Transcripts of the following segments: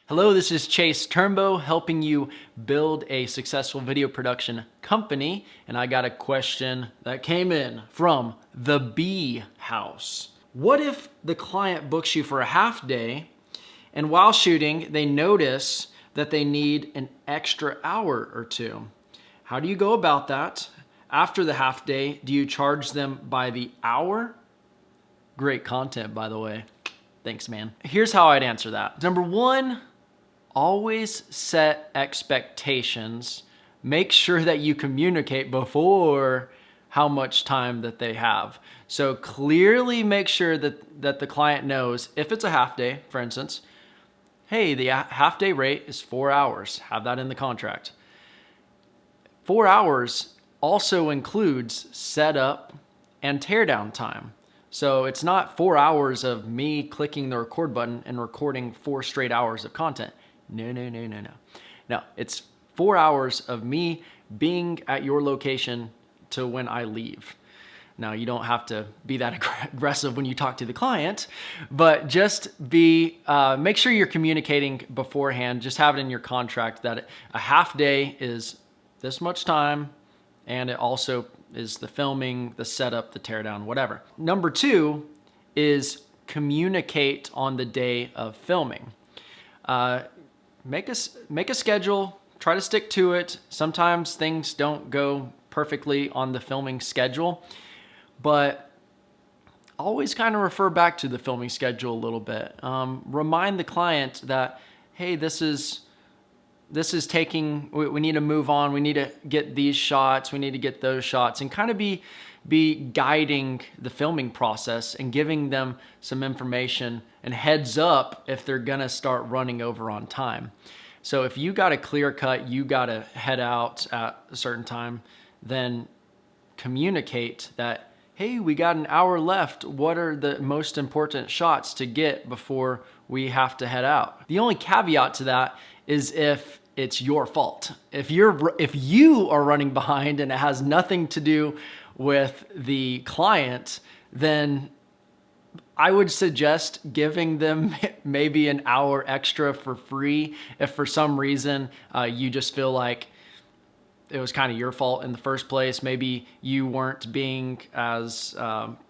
Hello, this is Chase Turnbow helping you build a successful video production company. And I got a question that came in from the B House. What if the client books you for a half day and while shooting, they notice that they need an extra hour or two? How do you go about that? After the half day, do you charge them by the hour? Great content, by the way. Thanks, man. Here's how I'd answer that. Number one, always set expectations. Make sure that you communicate before how much time that they have. So clearly make sure that the client knows if it's a half day, for instance, hey, the half day rate is 4 hours. Have that in the contract. 4 hours also includes setup and teardown time. So it's not 4 hours of me clicking the record button and recording 4 straight hours of content. No. No, it's 4 hours of me being at your location to when I leave. Now, you don't have to be that aggressive when you talk to the client, but just make sure you're communicating beforehand. Just have it in your contract that a half day is this much time, and it also is the filming, the setup, the teardown, whatever. Number two is communicate on the day of filming. Make a schedule, try to stick to it. Sometimes things don't go perfectly on the filming schedule, but always kind of refer back to the filming schedule a little bit. Remind the client that, hey, this is taking, we need to move on. We need to get these shots. We need to get those shots, and kind of be guiding the filming process and giving them some information and heads up if they're gonna start running over on time. So if you got a clear cut, you gotta head out at a certain time, then communicate that, hey, we got an hour left. What are the most important shots to get before we have to head out? The only caveat to that is if it's your fault. If you are running behind and it has nothing to do with the client, then I would suggest giving them maybe an hour extra for free. If for some reason you just feel like it was kind of your fault in the first place. Maybe you weren't being as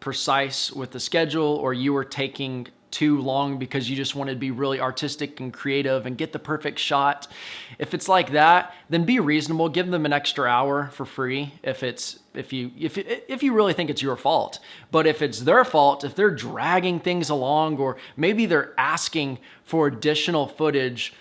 precise with the schedule, or you were taking too long because you just wanted to be really artistic and creative and get the perfect shot. If it's like that, then be reasonable. Give them an extra hour for free if you really think it's your fault. But if it's their fault, if they're dragging things along, or maybe they're asking for additional footage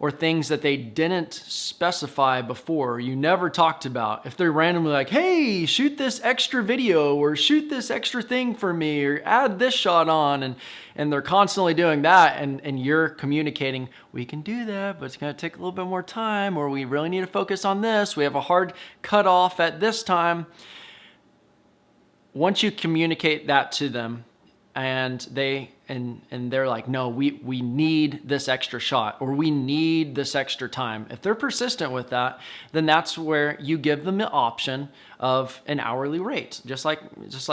or things that they didn't specify before, you never talked about. If they're randomly like, hey, shoot this extra video, or shoot this extra thing for me, or add this shot on, and they're constantly doing that, and you're communicating, we can do that, but it's gonna take a little bit more time, or we really need to focus on this. We have a hard cutoff at this time. Once you communicate that to them, and they're like, no, we need this extra shot, or we need this extra time. If they're persistent with that, then that's where you give them the option of an hourly rate. Just like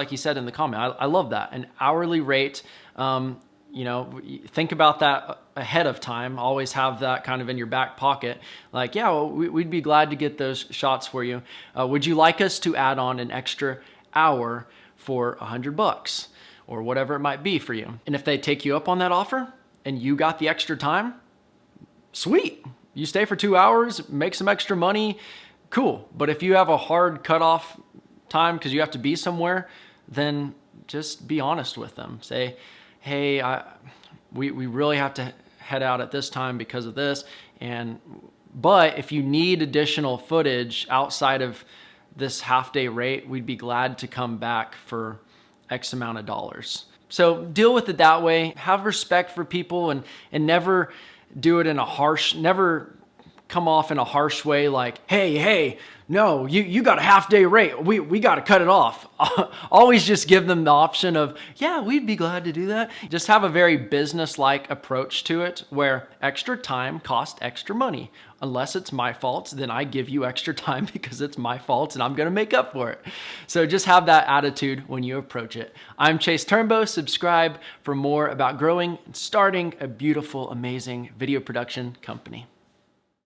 you said in the comment, I love that, an hourly rate. Think about that ahead of time. Always have that kind of in your back pocket. Like, yeah, well, we'd be glad to get those shots for you. Would you like us to add on an extra hour for $100? Or whatever it might be for you. And if they take you up on that offer and you got the extra time, sweet. You stay for 2 hours, make some extra money, cool. But if you have a hard cutoff time because you have to be somewhere, then just be honest with them. Say, hey, we really have to head out at this time because of this. But if you need additional footage outside of this half day rate, we'd be glad to come back for X amount of dollars. So deal with it that way. Have respect for people, and never do it in a harsh, never come off in a harsh way like, hey, no, you got a half-day rate. We got to cut it off. Always just give them the option of, yeah, we'd be glad to do that. Just have a very business-like approach to it where extra time costs extra money. Unless it's my fault, then I give you extra time because it's my fault and I'm going to make up for it. So just have that attitude when you approach it. I'm Chase Turnbow. Subscribe for more about growing and starting a beautiful, amazing video production company.